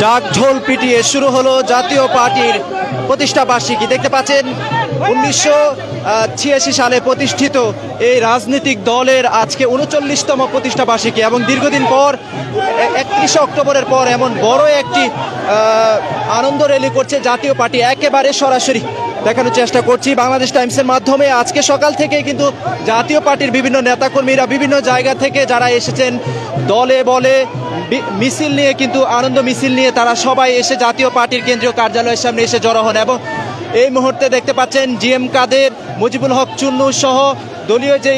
ডাকঢোল পিটিয়ে শুরু হলো জাতীয় পার্টির প্রতিষ্ঠা বার্ষিকী। দেখতে পাচ্ছেন 1986 সালে প্রতিষ্ঠিত এই রাজনৈতিক দলের আজকে 39তম প্রতিষ্ঠা বার্ষিকী এবং দীর্ঘদিন পর 31 অক্টোবরের পর এমন বড় একটি আনন্দ র্যালি করছে জাতীয় পার্টি। একেবারে সরাসরি দেখানোর চেষ্টা করছি বাংলাদেশ টাইমসের মাধ্যমে। আজকে সকাল থেকে কিন্তু জাতীয় পার্টির বিভিন্ন নেতাকর্মীরা বিভিন্ন জায়গা থেকে যারা এসেছেন দলে বলে মিছিল নিয়ে, কিন্তু আনন্দ মিছিল নিয়ে তারা সবাই এসে জাতীয় পার্টির কেন্দ্রীয় কার্যালয়ের সামনে এসে জড়ো হন। এবং এই মুহূর্তে দেখতে পাচ্ছেন জিএম কাদের, মুজিবুল হক চুন্নু সহ দলীয় যে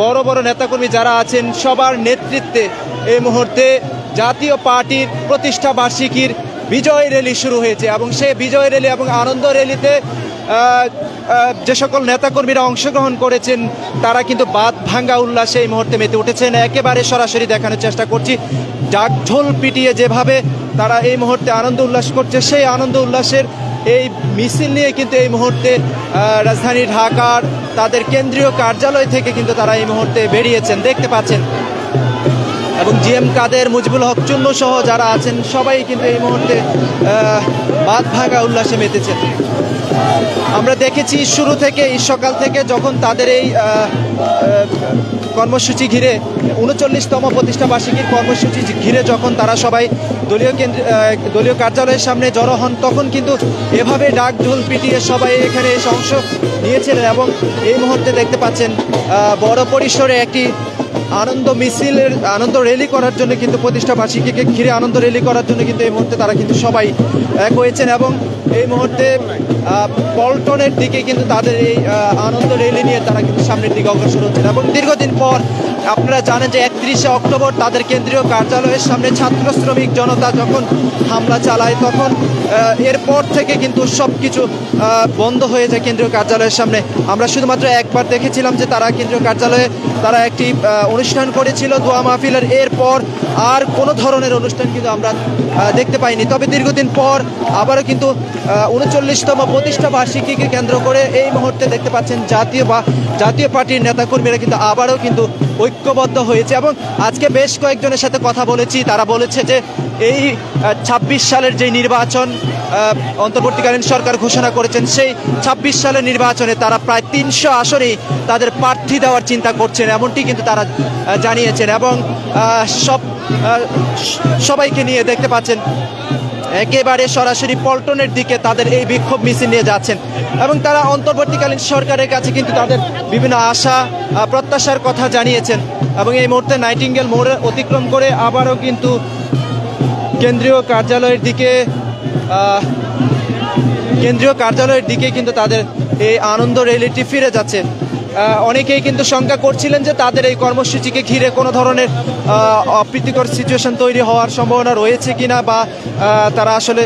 বড় বড় নেতাকর্মী যারা আছেন সবার নেতৃত্বে এই মুহূর্তে জাতীয় পার্টির প্রতিষ্ঠা বার্ষিকীর বিজয় র্যালি শুরু হয়েছে। এবং সেই বিজয় র্যালি এবং আনন্দ র্যালিতে যে সকল নেতাকর্মীরা অংশগ্রহণ করেছেন তারা কিন্তু বাদ ভাঙ্গা উল্লাসে এই মুহূর্তে মেতে উঠেছেন। একেবারে সরাসরি দেখানোর চেষ্টা করছি ডাকঢোল পিটিয়ে যেভাবে তারা এই মুহূর্তে আনন্দ উল্লাস করছে, সেই আনন্দ উল্লাসের এই মিছিল নিয়ে কিন্তু এই মুহূর্তে রাজধানী ঢাকার তাদের কেন্দ্রীয় কার্যালয় থেকে কিন্তু তারা এই মুহূর্তে বেরিয়েছেন দেখতে পাচ্ছেন। এবং জিএম কাদের, মুজিবুল হক চুন্নু সহ যারা আছেন সবাই কিন্তু এই মুহূর্তে বাদ ভাঙা উল্লাসে মেতেছেন। আমরা দেখেছি শুরু থেকে সকাল থেকে যখন তাদের এই কর্মসূচি ঘিরে 39তম প্রতিষ্ঠা বার্ষিকীর কর্মসূচি ঘিরে যখন তারা সবাই দলীয় কার্যালয়ের সামনে জড়ো হন, তখন কিন্তু এভাবে ডাকঢোল পিটিয়ে সবাই এখানে এসে অংশ নিয়েছিলেন। এবং এই মুহূর্তে দেখতে পাচ্ছেন বড় পরিসরে একটি আনন্দ মিছিলের আনন্দ র্যালি করার জন্য কিন্তু প্রতিষ্ঠা বার্ষিকীকে ঘিরে আনন্দ র্যালি করার জন্য কিন্তু এই মুহূর্তে তারা কিন্তু সবাই এক হয়েছেন। এবং এই মুহূর্তে পল্টনের দিকে কিন্তু তাদের এই আনন্দ র্যালি নিয়ে তারা কিন্তু সামনের দিকে অগ্রসর হচ্ছেন। এবং দীর্ঘদিন পর আপনারা জানেন যে 31শে অক্টোবর তাদের কেন্দ্রীয় কার্যালয়ের সামনে ছাত্র শ্রমিক জনতা যখন হামলা চালায়, তখন এরপর থেকে কিন্তু সব কিছু বন্ধ হয়ে যায় কেন্দ্রীয় কার্যালয়ের সামনে। আমরা শুধুমাত্র একবার দেখেছিলাম যে তারা কেন্দ্রীয় কার্যালয়ে তারা একটি অনুষ্ঠান করেছিল দোয়া মাহফিলের, এরপর আর কোনো ধরনের অনুষ্ঠান কিন্তু আমরা দেখতে পাইনি। তবে দীর্ঘদিন পর আবারও কিন্তু 39তম প্রতিষ্ঠা বার্ষিকীকে কেন্দ্র করে এই মুহূর্তে দেখতে পাচ্ছেন জাতীয় পার্টির নেতাকর্মীরা কিন্তু আবারও কিন্তু ঐক্যবদ্ধ হয়েছে। এবং আজকে বেশ কয়েকজনের সাথে কথা বলেছি, তারা বলেছে যে এই 26 সালের যে নির্বাচন অন্তর্বর্তীকালীন সরকার ঘোষণা করেছেন, সেই 26 সালের নির্বাচনে তারা প্রায় 300 আসনেই তাদের প্রার্থী দেওয়ার চিন্তা করছেন, এমনটি কিন্তু তারা জানিয়েছেন। এবং সবাইকে নিয়ে দেখতে পাচ্ছেন একেবারে সরাসরি পল্টনের দিকে তাদের এই বিক্ষোভ মিছিল নিয়ে যাচ্ছেন। এবং তারা অন্তর্বর্তীকালীন সরকারের কাছে কিন্তু তাদের বিভিন্ন আশা প্রত্যাশার কথা জানিয়েছেন। এবং এই মুহূর্তে নাইটিঙ্গেল মোড় অতিক্রম করে আবারও কিন্তু কেন্দ্রীয় কার্যালয়ের দিকে কিন্তু তাদের এই আনন্দ র্যালিটি ফিরে যাচ্ছে। অনেকেই কিন্তু শঙ্কা করছিলেন যে তাদের এই কর্মসূচিকে ঘিরে কোনো ধরনের অপ্রীতিকর সিচুয়েশন তৈরি হওয়ার সম্ভাবনা রয়েছে কিনা, বা তারা আসলে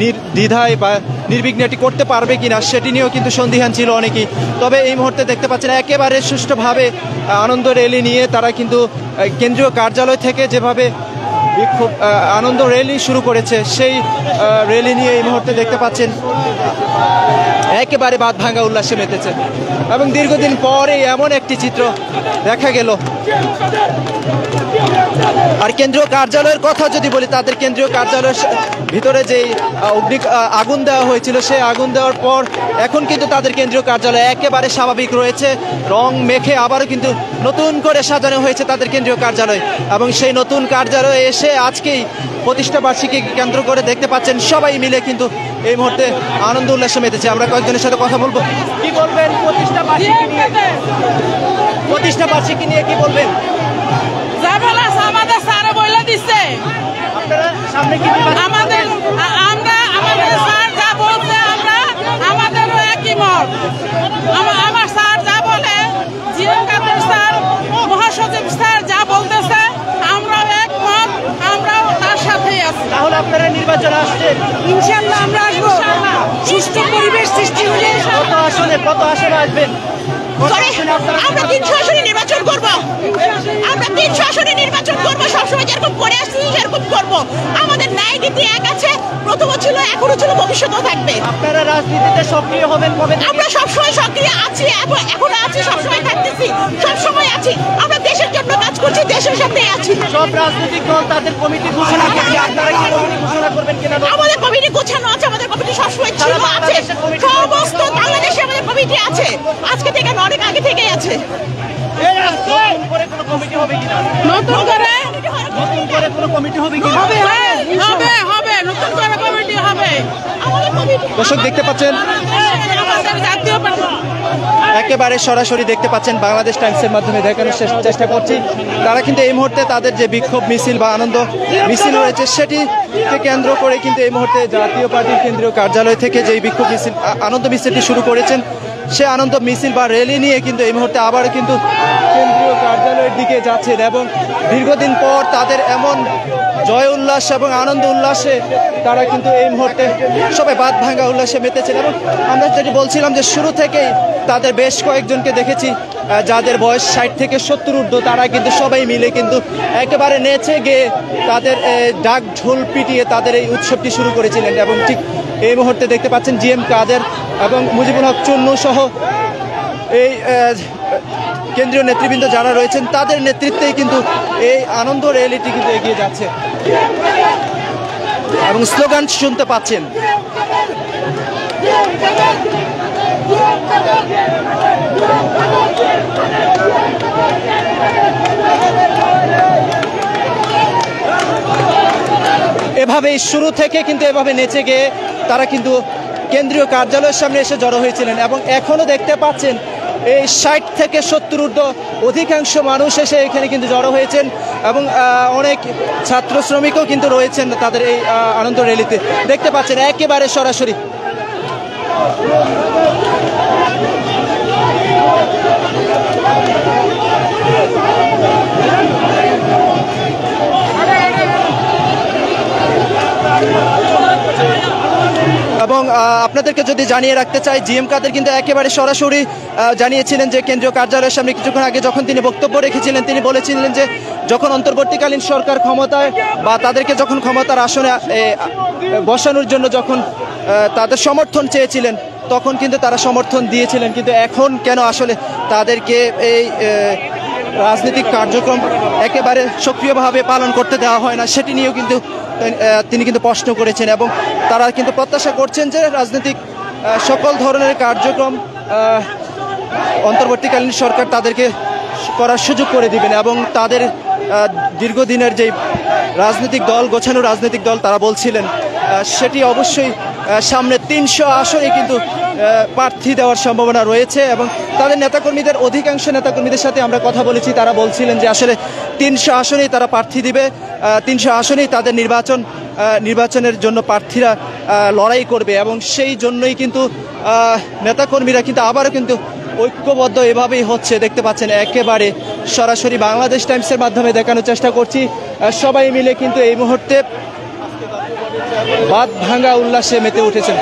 নির্দ্বিধায় বা নির্বিঘ্নে এটি করতে পারবে কিনা সেটি নিয়েও কিন্তু সন্দিহান ছিল অনেকেই। তবে এই মুহূর্তে দেখতে পাচ্ছেন একেবারে সুষ্ঠুভাবে আনন্দ র্যালি নিয়ে তারা কিন্তু কেন্দ্রীয় কার্যালয় থেকে যেভাবে বিক্ষোভ আনন্দ র্যালি শুরু করেছে, সেই র্যালি নিয়ে এই মুহূর্তে দেখতে পাচ্ছেন একেবারে বাদ ভাঙ্গা উল্লাসে মেতেছে। এবং দীর্ঘদিন পরে এমন একটি চিত্র দেখা গেল। আর কেন্দ্রীয় কার্যালয়ের কথা যদি বলি, তাদের কেন্দ্রীয় কার্যালয়ের ভিতরে যেই আগুন দেওয়া হয়েছিল, সেই আগুন দেওয়ার পর এখন কিন্তু তাদের কেন্দ্রীয় কার্যালয় একেবারে স্বাভাবিক রয়েছে, রং মেখে আবারও কিন্তু নতুন করে সাজানো হয়েছে তাদের কেন্দ্রীয় কার্যালয়। এবং সেই নতুন কার্যালয়ে এসে আজকেই প্রতিষ্ঠা বার্ষিকী কেন্দ্র করে দেখতে পাচ্ছেন সবাই মিলে কিন্তু এই মুহূর্তে আনন্দ উল্লাসে মেতেছে। আমরা কয়েকজনের সাথে কথা বলবো। কি বলবেন প্রতিষ্ঠা বার্ষিকী নিয়ে কি বলবেন? আমাদের স্যারে বলে দিচ্ছে, আমাদের স্যার যা বলছে আমাদেরও একই মত। আমার স্যার যা বলে, জিএম কাদের স্যার, মহাসচিব স্যার যা বলতেছে আমরাও একমত, আমরাও তার সাথেই আছি। তাহলে আপনারা নির্বাচন আসছেন? ইনশাআল্লাহ আমরা আসবো। সুষ্ঠু পরিবেশ সৃষ্টি হলে কত আসনে আসবেন? আমরা 300 আসনে নির্বাচন করব। সবসময় যেরকম করে আসছি সেরকম করবো। আমাদের ন্যায় নীতি এক আছে, প্রথমও ছিল, এখনো ছিল, ভবিষ্যতেও থাকবে। আপনারা রাজনীতিতে সক্রিয় হবেন কবে? আমরা সবসময় সক্রিয় আছি, এখনো আছি, সবসময় থাকতেছি, সবসময় আছি। আমরা দেশের জন্য কাজ করছি, দেশের সাথে আছি। সব রাজনৈতিক দল তাদের কমিটি ঘোষণা করবে, আপনারা কি কমিটি ঘোষণা করবেন? কমিটি আছে, আজকে থেকে না, অনেক আগে থেকেই আছে। নতুন করে কোনো কমিটি হবে কি? হবে হবে নতুন করে কমিটি হবে। দর্শক দেখতে পাচ্ছেন আমাদের জাতীয় পার্টি একেবারে সরাসরি দেখতে পাচ্ছেন বাংলাদেশ টাইমসের মাধ্যমে দেখানোর চেষ্টা করছি। তারা কিন্তু এই মুহূর্তে তাদের যে বিক্ষোভ মিছিল বা আনন্দ মিছিল রয়েছে সেটিকে কেন্দ্র করে কিন্তু এই মুহূর্তে জাতীয় পার্টির কেন্দ্রীয় কার্যালয় থেকে যে বিক্ষোভ মিছিল আনন্দ মিছিলটি শুরু করেছেন, সে আনন্দ মিছিল বা র্যালি নিয়ে কিন্তু এই মুহূর্তে আবার কিন্তু কেন্দ্রীয় কার্যালয়ের দিকে যাচ্ছেন এবং দীর্ঘদিন পর তাদের এমন জয় উল্লাস এবং আনন্দ উল্লাসে তারা কিন্তু এই মুহূর্তে সবাই বাদ ভাঙা উল্লাসে মেতেছেন। এবং আমরা যেটি বলছিলাম যে শুরু থেকেই তাদের বেশ কয়েকজনকে দেখেছি যাদের বয়স 60 থেকে 70 ঊর্ধ্ব, তারা কিন্তু সবাই মিলে কিন্তু একেবারে নেচে গিয়ে তাদের ডাক ঢোল পিটিয়ে তাদের এই উৎসবটি শুরু করেছিলেন। এবং ঠিক এই মুহূর্তে দেখতে পাচ্ছেন জিএম কাদের এবং মুজিবুল হক চুন্নু সহ এই কেন্দ্রীয় নেতৃবৃন্দ যারা রয়েছেন তাদের নেতৃত্বেই কিন্তু এই আনন্দ র্যালিটি কিন্তু এগিয়ে যাচ্ছে এবং স্লোগান শুনতে পাচ্ছেন। এভাবেই শুরু থেকে কিন্তু এভাবে নেচে গিয়ে তারা কিন্তু কেন্দ্রীয় কার্যালয়ের সামনে এসে জড়ো হয়েছিলেন এবং এখনো দেখতে পাচ্ছেন এই 60 থেকে 70 ঊর্ধ্ব অধিকাংশ মানুষ এসে এখানে কিন্তু জড়ো হয়েছেন এবং অনেক ছাত্র শ্রমিকও কিন্তু রয়েছেন তাদের এই আনন্দ র্যালিতে। দেখতে পাচ্ছেন একেবারে সরাসরি এবং আপনাদেরকে যদি জানিয়ে রাখতে চাই, জিএম কাদের কিন্তু একেবারে সরাসরি জানিয়েছিলেন যে কেন্দ্রীয় কার্যালয়ের সামনে কিছুক্ষণ আগে যখন তিনি বক্তব্য রেখেছিলেন তিনি বলেছিলেন যে যখন অন্তর্বর্তীকালীন সরকার ক্ষমতায় বা তাদেরকে যখন ক্ষমতার আসনে বসানোর জন্য যখন তাদের সমর্থন চেয়েছিলেন তখন কিন্তু তারা সমর্থন দিয়েছিলেন, কিন্তু এখন কেন আসলে তাদেরকে এই রাজনৈতিক কার্যক্রম একেবারে সক্রিয়ভাবে পালন করতে দেওয়া হয় না সেটি নিয়েও কিন্তু তিনি কিন্তু প্রশ্ন করেছেন। এবং তারা কিন্তু প্রত্যাশা করছেন যে রাজনৈতিক সকল ধরনের কার্যক্রম অন্তর্বর্তীকালীন সরকার তাদেরকে করার সুযোগ করে দিবেন এবং তাদের দীর্ঘদিনের যে রাজনৈতিক দল গোছানো রাজনৈতিক দল তারা বলছিলেন সেটি অবশ্যই সামনে 300 আসনে কিন্তু প্রার্থী দেওয়ার সম্ভাবনা রয়েছে। এবং তাদের নেতাকর্মীদের অধিকাংশ নেতাকর্মীদের সাথে আমরা কথা বলেছি, তারা বলছিলেন যে আসলে 300 আসনেই তারা প্রার্থী দিবে, 300 আসনেই তাদের নির্বাচনের জন্য প্রার্থীরা লড়াই করবে এবং সেই জন্যই কিন্তু নেতাকর্মীরা কিন্তু আবারও কিন্তু ঐক্যবদ্ধ এভাবেই হচ্ছে। দেখতে পাচ্ছেন একেবারে সরাসরি বাংলাদেশ টাইমসের মাধ্যমে দেখানোর চেষ্টা করছি, সবাই মিলে কিন্তু এই মুহূর্তে বাদ ভাঙা উল্লাসে মেতে উঠেছেন।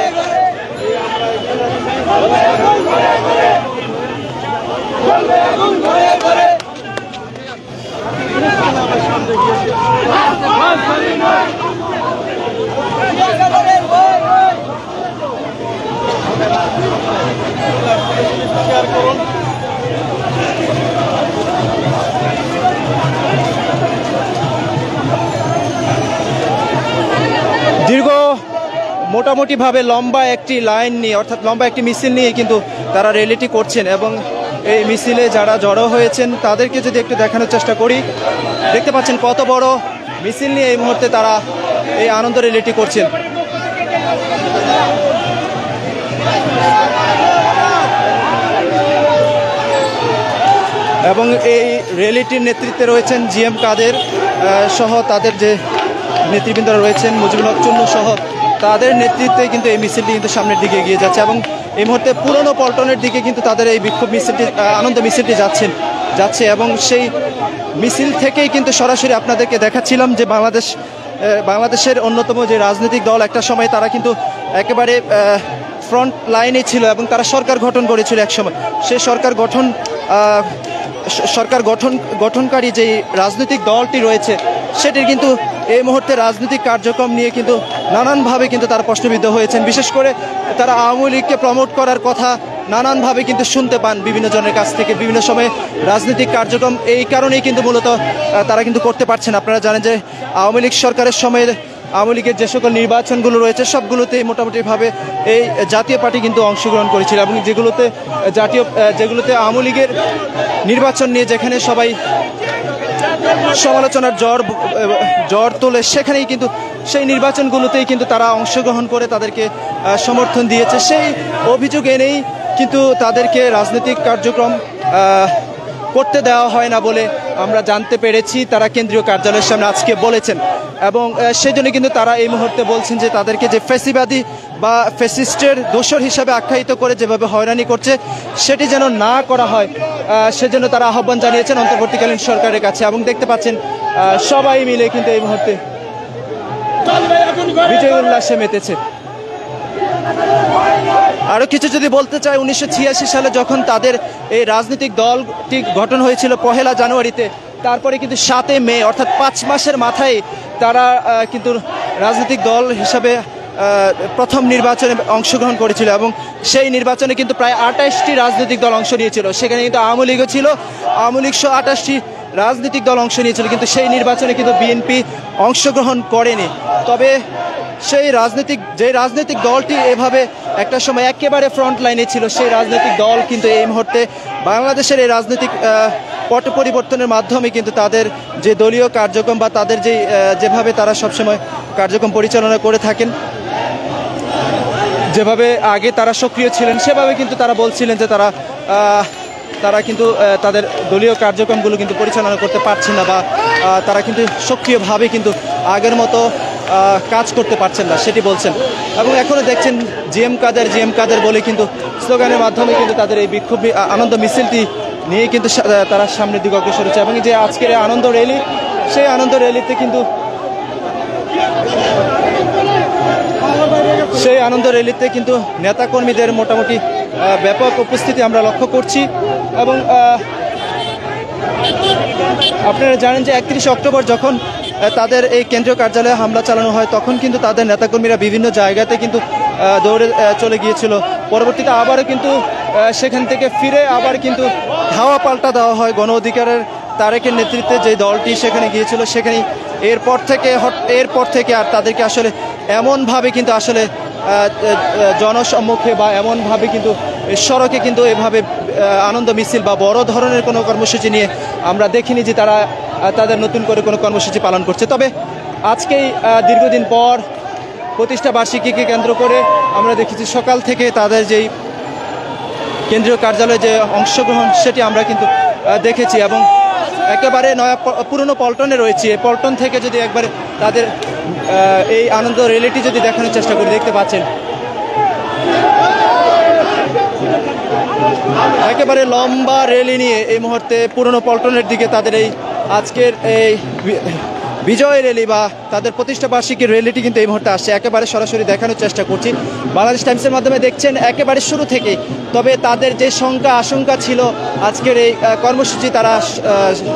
দীর্ঘ মোটামুটিভাবে লম্বা একটি লাইন নিয়ে অর্থাৎ লম্বা একটি মিছিল নিয়ে কিন্তু তারা র্যালিটি করছেন এবং এই মিছিলে যারা জড়ো হয়েছেন তাদেরকে যদি একটু দেখানোর চেষ্টা করি, দেখতে পাচ্ছেন কত বড় মিছিল নিয়ে এই মুহূর্তে তারা এই আনন্দ র্যালিটি করছেন। এবং এই র্যালিটির নেতৃত্বে রয়েছেন জিএম কাদের সহ তাদের যে নেতৃবৃন্দরা রয়েছেন মুজিবুল হক চুন্নু সহ তাদের নেতৃত্বে কিন্তু এই মিছিলটি কিন্তু সামনের দিকে এগিয়ে যাচ্ছে এবং এই মুহূর্তে পুরনো পল্টনের দিকে কিন্তু তাদের এই বিক্ষোভ মিছিলটি আনন্দ মিছিলটি যাচ্ছে এবং সেই মিছিল থেকেই কিন্তু সরাসরি আপনাদেরকে দেখাচ্ছিলাম যে বাংলাদেশের অন্যতম যে রাজনৈতিক দল একটা সময় তারা কিন্তু একেবারে ফ্রন্ট লাইনে ছিল এবং তারা সরকার গঠন করেছিল একসময়। সেই সরকার গঠনকারী যেই রাজনৈতিক দলটি রয়েছে সেটির কিন্তু এই মুহূর্তে রাজনৈতিক কার্যক্রম নিয়ে কিন্তু নানানভাবে কিন্তু তারা প্রশ্নবিদ্ধ হয়েছেন। বিশেষ করে তারা আওয়ামী লীগকে প্রমোট করার কথা নানানভাবে কিন্তু শুনতে পান বিভিন্ন জনের কাছ থেকে বিভিন্ন সময়ে। রাজনৈতিক কার্যক্রম এই কারণেই কিন্তু মূলত তারা কিন্তু করতে পারছেন। আপনারা জানেন যে আওয়ামী লীগ সরকারের সময়ে আওয়ামী লীগের যে সকল নির্বাচনগুলো রয়েছে সবগুলোতেই মোটামুটিভাবে এই জাতীয় পার্টি কিন্তু অংশগ্রহণ করেছিল এবং যেগুলোতে আওয়ামী লীগের নির্বাচন নিয়ে যেখানে সবাই সমালোচনার জ্বর তোলে সেখানেই কিন্তু সেই নির্বাচনগুলোতেই কিন্তু তারা অংশগ্রহণ করে তাদেরকে সমর্থন দিয়েছে। সেই অভিযোগ এনেই কিন্তু তাদেরকে রাজনৈতিক কার্যক্রম করতে দেওয়া হয় না বলে আমরা জানতে পেরেছি, তারা কেন্দ্রীয় কার্যালয়ের সামনে আজকে বলেছেন। এবং সেই জন্য কিন্তু তারা এই মুহূর্তে বলছেন যে তাদেরকে যে ফ্যাসিবাদী বা ফ্যাসিস্টের দোসর হিসাবে আখ্যায়িত করে যেভাবে হয়রানি করছে সেটি যেন না করা হয়, সেজন্য তারা আহ্বান জানিয়েছেন অন্তর্বর্তীকালীন সরকারের কাছে। এবং দেখতে পাচ্ছেন সবাই মিলে কিন্তু এই মুহূর্তে বিজয় উল্লাসে মেতেছে। আরো কিছু যদি বলতে চাই, 1986 সালে যখন তাদের এই রাজনৈতিক দলটি গঠন হয়েছিল 1 জানুয়ারিতে, তারপরে কিন্তু 7 মে অর্থাৎ 5 মাসের মাথায় তারা কিন্তু রাজনৈতিক দল হিসাবে প্রথম নির্বাচনে অংশগ্রহণ করেছিল এবং সেই নির্বাচনে কিন্তু প্রায় 28টি রাজনৈতিক দল অংশ নিয়েছিল। সেখানে কিন্তু আওয়ামী লীগও ছিল, আওয়ামী লীগ সহ 28টি রাজনৈতিক দল অংশ নিয়েছিল, কিন্তু সেই নির্বাচনে কিন্তু বিএনপি অংশগ্রহণ করেনি। তবে সেই রাজনৈতিক দলটি এভাবে একটা সময় একেবারে ফ্রন্ট লাইনে ছিল, সেই রাজনৈতিক দল কিন্তু এই মুহূর্তে বাংলাদেশের এই রাজনৈতিক পট পরিবর্তনের মাধ্যমে কিন্তু তাদের যে দলীয় কার্যক্রম বা তাদের যেভাবে তারা সবসময় কার্যক্রম পরিচালনা করে থাকেন, যেভাবে আগে তারা সক্রিয় ছিলেন সেভাবে কিন্তু তারা বলছিলেন যে তারা কিন্তু তাদের দলীয় কার্যক্রমগুলো কিন্তু পরিচালনা করতে পারছেন না বা তারা কিন্তু সক্রিয়ভাবে কিন্তু আগের মতো কাজ করতে পারছেন না সেটি বলছেন। এবং এখনও দেখছেন জিএম কাদের বলে কিন্তু স্লোগানের মাধ্যমে কিন্তু তাদের এই বিক্ষোভ আনন্দ মিছিলটি নিয়ে কিন্তু তারা সামনের দিকে অগ্রসর হচ্ছে। এবং যে আজকের আনন্দ র্যালি, সেই আনন্দ র্যালিতে কিন্তু নেতাকর্মীদের মোটামুটি ব্যাপক উপস্থিতি আমরা লক্ষ্য করছি। এবং আপনারা জানেন যে 31 অক্টোবর যখন তাদের এই কেন্দ্রীয় কার্যালয়ে হামলা চালানো হয় তখন কিন্তু তাদের নেতাকর্মীরা বিভিন্ন জায়গাতে কিন্তু দৌড়ে চলে গিয়েছিল। পরবর্তীতে আবারও কিন্তু সেখান থেকে ফিরে আবার কিন্তু ধাওয়া পাল্টা দেওয়া হয় গণ অধিকারের তারেকের নেতৃত্বে যে দলটি সেখানে গিয়েছিল। সেখানে এরপর থেকে আর তাদেরকে আসলে এমনভাবে কিন্তু আসলে জনসম্মুখে বা এমনভাবে কিন্তু সড়কে কিন্তু এভাবে আনন্দ মিছিল বা বড় ধরনের কোনো কর্মসূচি নিয়ে আমরা দেখিনি যে তারা তাদের নতুন করে কোনো কর্মসূচি পালন করছে। তবে আজকেই দীর্ঘদিন পর প্রতিষ্ঠা বার্ষিকীকে কেন্দ্র করে আমরা দেখেছি সকাল থেকে তাদের যেই কেন্দ্রীয় কার্যালয়ে যে অংশগ্রহণ সেটি আমরা কিন্তু দেখেছি। এবং একেবারে পুরনো পল্টনে রয়েছে, এই পল্টন থেকে যদি একবারে তাদের এই আনন্দ র্যালিটি যদি দেখানোর চেষ্টা করি, দেখতে পাচ্ছেন একেবারে লম্বা র্যালি নিয়ে এই মুহূর্তে পুরনো পল্টনের দিকে তাদের এই আজকের এই বিজয় র্যালি বা তাদের প্রতিষ্ঠা বার্ষিকীর র্যালিটি কিন্তু এই মুহূর্তে আসছে। একেবারে সরাসরি দেখানোর চেষ্টা করছি বাংলাদেশ টাইমসের মাধ্যমে, দেখছেন একেবারে শুরু থেকে। তবে তাদের যে আশঙ্কা ছিল আজকের এই কর্মসূচি তারা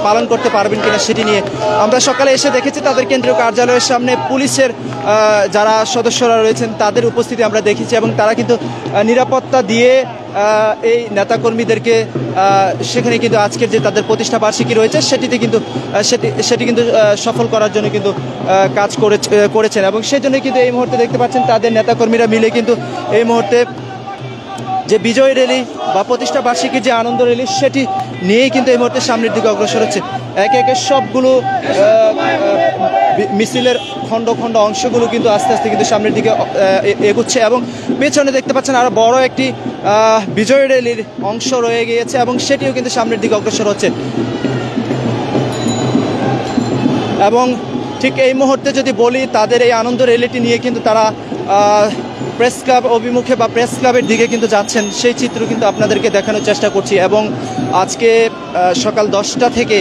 পালন করতে পারবেন কিনা সেটি নিয়ে আমরা সকালে এসে দেখেছি তাদের কেন্দ্রীয় কার্যালয়ের সামনে পুলিশের যারা সদস্যরা রয়েছেন তাদের উপস্থিতি আমরা দেখেছি এবং তারা কিন্তু নিরাপত্তা দিয়ে এই নেতাকর্মীদেরকে সেখানে কিন্তু আজকের যে তাদের প্রতিষ্ঠা বার্ষিকী রয়েছে সেটি কিন্তু সফল করার জন্য কিন্তু কাজ করেছেন। এবং সেই জন্য কিন্তু এই মুহূর্তে দেখতে পাচ্ছেন তাদের নেতাকর্মীরা মিলে কিন্তু এই মুহূর্তে যে বিজয় র্যালি বা প্রতিষ্ঠা বার্ষিকীর যে আনন্দ র্যালি সেটি নিয়েই কিন্তু এই মুহূর্তে সামনের দিকে অগ্রসর হচ্ছে। একে একে সবগুলো মিছিলের খণ্ড খণ্ড অংশগুলো কিন্তু আস্তে আস্তে কিন্তু সামনের দিকে এগুচ্ছে এবং পেছনে দেখতে পাচ্ছেন আরো বড় একটি বিজয় র্যালির অংশ রয়ে গিয়েছে এবং সেটিও কিন্তু সামনের দিকে অগ্রসর হচ্ছে। এবং ঠিক এই মুহূর্তে যদি বলি তাদের এই আনন্দ র্যালিটি নিয়ে কিন্তু তারা প্রেস ক্লাব অভিমুখে বা প্রেস ক্লাবের দিকে কিন্তু যাচ্ছেন, সেই চিত্র কিন্তু আপনাদেরকে দেখানোর চেষ্টা করছি। এবং আজকে সকাল 10টা থেকে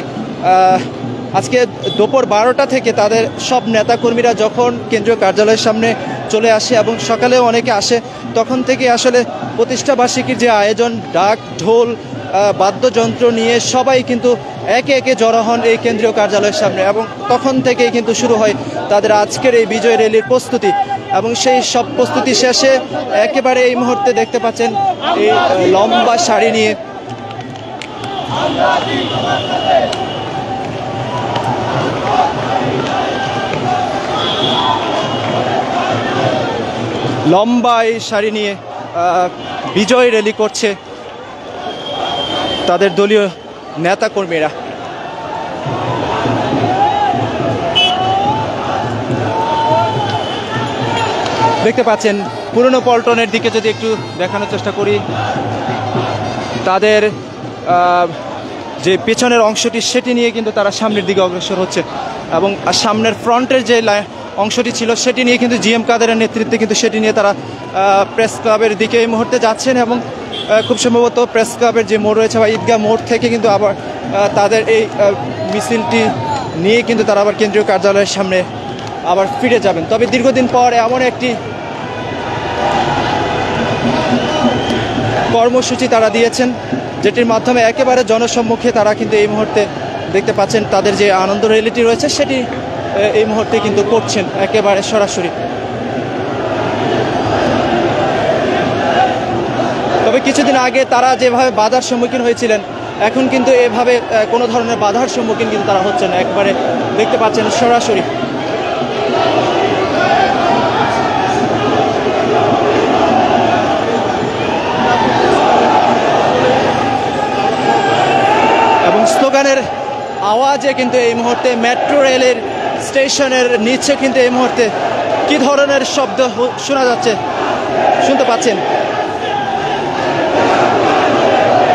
আজকে দুপুর 12টা থেকে তাদের সব নেতাকর্মীরা যখন কেন্দ্রীয় কার্যালয়ের সামনে চলে আসে এবং সকালেও অনেকে আসে, তখন থেকে আসলে প্রতিষ্ঠা বার্ষিকীর যে আয়োজন, ডাক ঢোল বাদ্যযন্ত্র নিয়ে সবাই কিন্তু একে একে জড়ো হন এই কেন্দ্রীয় কার্যালয়ের সামনে এবং তখন থেকেই কিন্তু শুরু হয় তাদের আজকের এই বিজয় র্যালির প্রস্তুতি। এবং সেই সব প্রস্তুতি শেষে একেবারে এই মুহূর্তে দেখতে পাচ্ছেন এই লম্বা সারি নিয়ে লম্বা এই সারি নিয়ে বিজয় র্যালি করছে তাদের দলীয় নেতাকর্মীরা। দেখতে পাচ্ছেন পুরনো পল্টনের দিকে যদি একটু দেখানোর চেষ্টা করি, তাদের যে পেছনের অংশটি সেটি নিয়ে কিন্তু তারা সামনের দিকে অগ্রসর হচ্ছে এবং সামনের ফ্রন্টের যে অংশটি ছিল সেটি নিয়ে কিন্তু জিএম কাদেরের নেতৃত্বে কিন্তু সেটি নিয়ে তারা প্রেস ক্লাবের দিকে এই মুহূর্তে যাচ্ছেন এবং খুব সম্ভবত প্রেস ক্লাবের যে মোড় রয়েছে বা ঈদগাহ মোড় থেকে কিন্তু আবার তাদের এই মিছিলটি নিয়ে কিন্তু তারা আবার কেন্দ্রীয় কার্যালয়ের সামনে আবার ফিরে যাবেন। তবে দীর্ঘদিন পর এমন একটি কর্মসূচি তারা দিয়েছেন যেটির মাধ্যমে একেবারে জনসম্মুখে তারা কিন্তু এই মুহূর্তে দেখতে পাচ্ছেন তাদের যে আনন্দ র্যালিটি রয়েছে সেটি এই মুহূর্তে কিন্তু করছেন একেবারে সরাসরি। তবে কিছুদিন আগে তারা যেভাবে বাধার সম্মুখীন হয়েছিলেন এখন কিন্তু এভাবে কোনো ধরনের বাধার সম্মুখীন কিন্তু তারা হচ্ছেন, একবারে দেখতে পাচ্ছেন সরাসরি। এবং স্লোগানের আওয়াজে কিন্তু এই মুহূর্তে মেট্রো রেলের স্টেশনের নিচে কিন্তু এই মুহূর্তে কি ধরনের শব্দ শোনা যাচ্ছে শুনতে পাচ্ছেন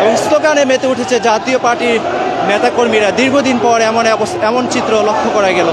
এবং স্লোগানে মেতে উঠেছে জাতীয় পার্টির নেতাকর্মীরা। দীর্ঘদিন পর এমন চিত্র লক্ষ্য করা গেল।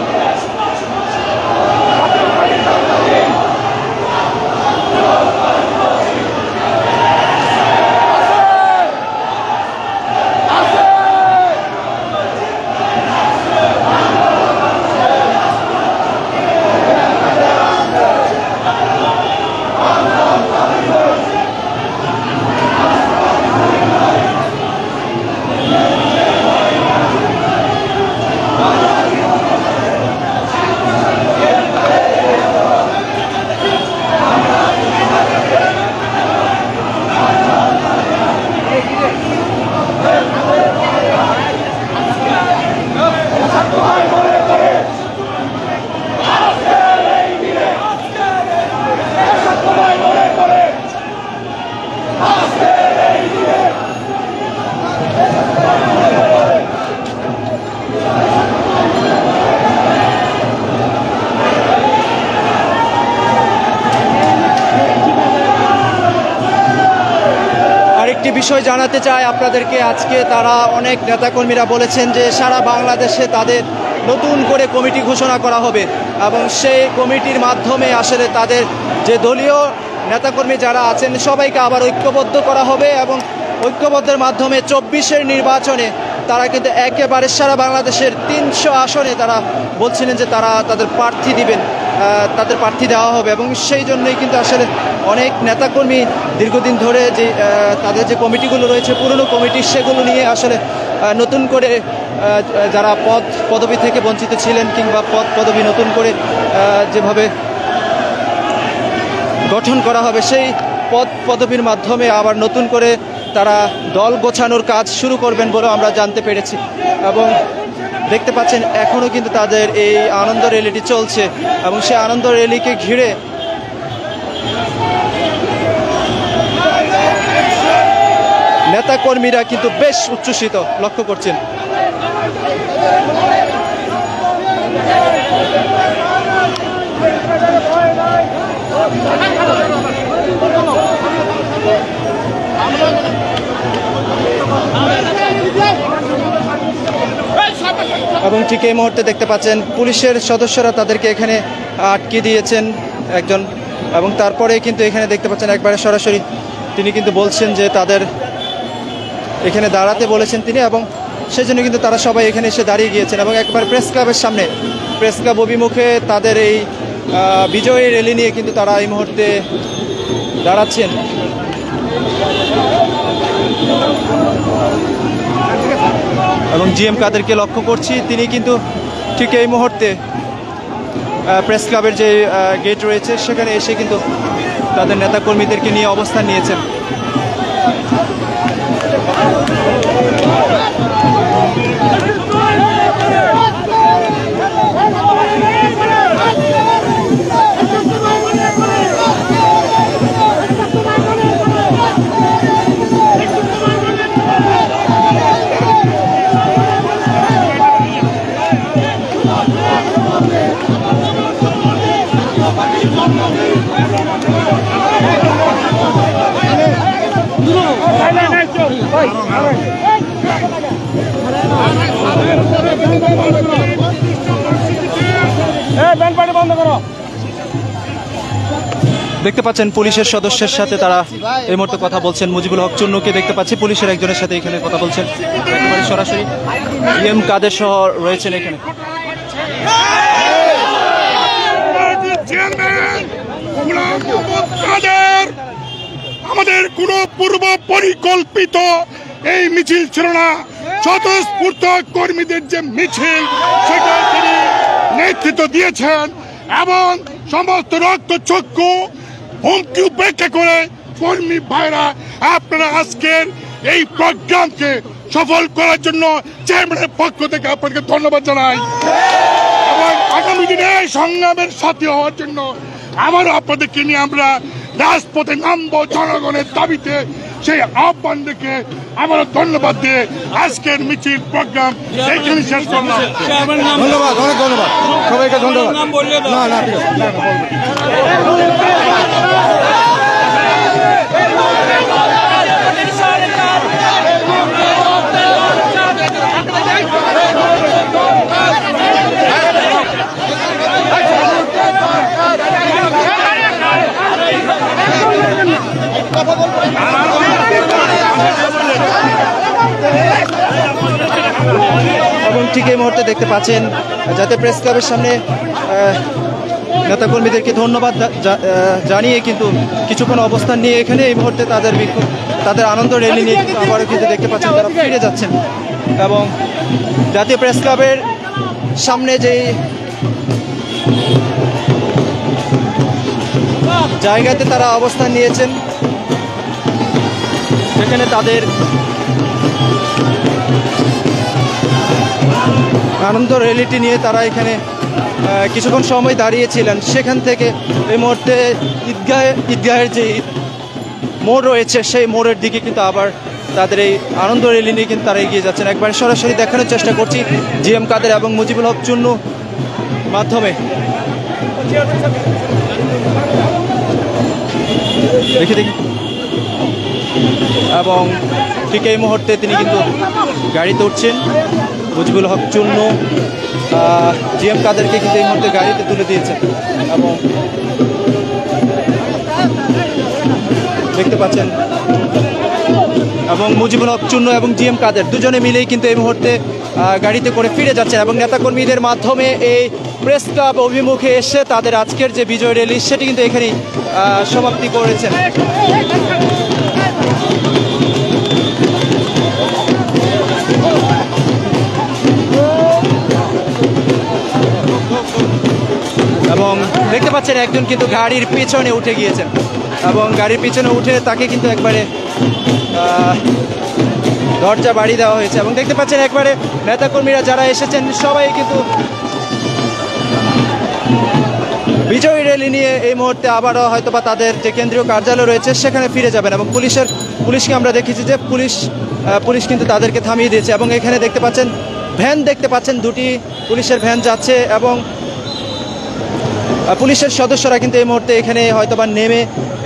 বিষয় জানাতে চাই আপনাদেরকে, আজকে তারা অনেক নেতাকর্মীরা বলেছেন যে সারা বাংলাদেশে তাদের নতুন করে কমিটি ঘোষণা করা হবে এবং সেই কমিটির মাধ্যমে আসলে তাদের যে দলীয় নেতাকর্মী যারা আছেন সবাইকে আবার ঐক্যবদ্ধ করা হবে এবং ঐক্যবদ্ধের মাধ্যমে 24-এর নির্বাচনে তারা কিন্তু একেবারে সারা বাংলাদেশের 300 আসনে তারা বলছিলেন যে তারা তাদের প্রার্থী দিবেন, তাদের প্রার্থী দেওয়া হবে এবং সেই জন্যই কিন্তু আসলে অনেক নেতাকর্মী দীর্ঘদিন ধরে যে তাদের যে কমিটিগুলো রয়েছে পুরনো কমিটি সেগুলো নিয়ে আসলে নতুন করে যারা পদবি থেকে বঞ্চিত ছিলেন কিংবা পদবি নতুন করে যেভাবে গঠন করা হবে সেই পদবির মাধ্যমে আবার নতুন করে তারা দল গোছানোর কাজ শুরু করবেন বলে আমরা জানতে পেরেছি এবং দেখতে পাচ্ছেন এখনও কিন্তু তাদের এই আনন্দ র্যালিটি চলছে এবং সেই আনন্দ র্যালিকে ঘিরে নেতাকর্মীরা কিন্তু বেশ উচ্ছ্বসিত লক্ষ্য করছেন। এবং ঠিক এই মুহূর্তে দেখতে পাচ্ছেন পুলিশের সদস্যরা তাদেরকে এখানে আটকে দিয়েছেন একজন এবং তারপরে কিন্তু এখানে দেখতে পাচ্ছেন একবারে সরাসরি তিনি কিন্তু বলছেন যে তাদের এখানে দাঁড়াতে বলেছেন তিনি এবং সেজন্য কিন্তু তারা সবাই এখানে এসে দাঁড়িয়ে গিয়েছেন এবং একবার প্রেস ক্লাবের সামনে প্রেস ক্লাব অভিমুখে তাদের এই বিজয়ী র্যালি নিয়ে কিন্তু তারা এই মুহূর্তে দাঁড়াচ্ছেন। এবং জিএম কাদেরকে লক্ষ্য করছি তিনি কিন্তু ঠিক এই মুহূর্তে প্রেস ক্লাবের যে গেট রয়েছে সেখানে এসে কিন্তু তাদের নেতাকর্মীদেরকে নিয়ে অবস্থান নিয়েছেন। দেখতে পাচ্ছেন পুলিশের সদস্যের সাথে তারা এই মুহূর্তে কথা বলছেন। মুজিবুল হক চুন্নুকে দেখতে পাচ্ছি পুলিশের একজনের সাথে এখানে কথা বলছেন, একেবারে সরাসরি জিএম কাদের সহ রয়েছেন এখানে। আমাদের কোনো পূর্ব পরিকল্পিত এই মিছিল ছিল না। স্বতঃস্ফূর্ত কর্মীদের যে মিছিল সেটা তিনি নেতৃত্ব দিয়েছেন এবং সমস্ত রক্তচক্ষু হুমকি উপেক্ষা করে কর্মী ভাইরা আপনারা আজকের এই প্রোগ্রামকে সফল করার জন্য চেয়ারম্যানের পক্ষ থেকে আপনাকে ধন্যবাদ জানাই এবং আগামী দিনে এই সংগ্রামের সাথী হওয়ার জন্য আমারও আপনাদেরকে নিয়ে আমরা রাজপথে নামবো জনগণের দাবিতে। সেই আহ্বান দেখে আমারও ধন্যবাদ দিয়ে আজকের মিছিল প্রোগ্রাম এইখানে শেষ করলাম। ধন্যবাদ, অনেক ধন্যবাদ সবাইকে, ধন্যবাদ। না না এবং ঠিক এই মুহূর্তে দেখতে পাচ্ছেন জাতীয় প্রেস ক্লাবের সামনে নেতাকর্মীদেরকে ধন্যবাদ জানিয়ে কিন্তু কিছুক্ষণ অবস্থান নিয়ে এখানে এই মুহূর্তে তাদের আনন্দ র্যালি নিয়ে আবারও কিন্তু দেখতে পাচ্ছেন তারা ফিরে যাচ্ছেন এবং জাতীয় প্রেস ক্লাবের সামনে যেই জায়গাতে তারা অবস্থান নিয়েছেন সেখানে তাদের আনন্দ র্যালিটি নিয়ে তারা এখানে কিছুক্ষণ সময় দাঁড়িয়েছিলেন। সেখান থেকে এই মুহূর্তে ঈদগাহের যে মোড় রয়েছে সেই মোড়ের দিকে কিন্তু আবার তাদের এই আনন্দ র্যালি নিয়ে কিন্তু তারা এগিয়ে যাচ্ছেন। একবার সরাসরি দেখানোর চেষ্টা করছি জিএম কাদের এবং মুজিবুল হক চুন্নু মাধ্যমে। দেখি এবং ঠিক এই মুহূর্তে তিনি কিন্তু গাড়িতে উঠছেন। মুজিবুল হক চুন্নু জিএম কাদেরকে কিন্তু এই মুহূর্তে গাড়িতে তুলে দিয়েছেন এবং দেখতে পাচ্ছেন এবং মুজিবুল হক চুন্নু এবং জিএম কাদের দুজনে মিলেই কিন্তু এই মুহূর্তে গাড়িতে করে ফিরে যাচ্ছেন এবং নেতাকর্মীদের মাধ্যমে এই প্রেস ক্লাব অভিমুখে এসে তাদের আজকের যে বিজয় র্যালি সেটি কিন্তু এখানেই সমাপ্তি করেছেন। এবং দেখতে পাচ্ছেন একজন কিন্তু গাড়ির পিছনে উঠে গিয়েছেন এবং গাড়ির পিছনে উঠে তাকে কিন্তু একবারে দরজা বাড়ি দেওয়া হয়েছে এবং দেখতে পাচ্ছেন একবারে নেতাকর্মীরা যারা এসেছেন সবাই কিন্তু বিজয় র্যালি নিয়ে এই মুহূর্তে আবারও হয়তোবা তাদের যে কেন্দ্রীয় কার্যালয় রয়েছে সেখানে ফিরে যাবেন এবং পুলিশকে আমরা দেখেছি যে পুলিশ কিন্তু তাদেরকে থামিয়ে দিয়েছে এবং এখানে দেখতে পাচ্ছেন ভ্যান দেখতে পাচ্ছেন দুটি পুলিশের ভ্যান যাচ্ছে এবং পুলিশের সদস্যরা কিন্তু এই মুহূর্তে এখানে হয়তোবা নেমে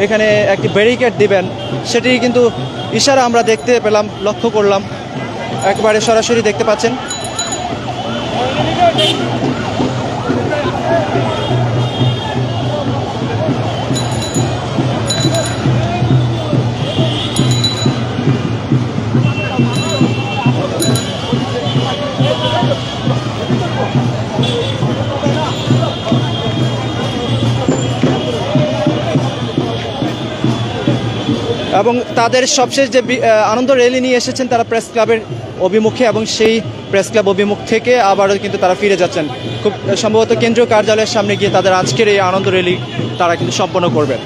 এখানে একটি ব্যারিকেড দিবেন সেটি কিন্তু ইশারা আমরা দেখতে পেলাম, লক্ষ্য করলাম, একবারে সরাসরি দেখতে পাচ্ছেন। এবং তাদের সবশেষ যে আনন্দ র্যালি নিয়ে এসেছেন তারা প্রেস ক্লাবের অভিমুখে এবং সেই প্রেস ক্লাব অভিমুখ থেকে আবারও কিন্তু তারা ফিরে যাচ্ছেন। খুব সম্ভবত কেন্দ্রীয় কার্যালয়ের সামনে গিয়ে তাদের আজকের এই আনন্দ র্যালি তারা কিন্তু সম্পন্ন করবেন।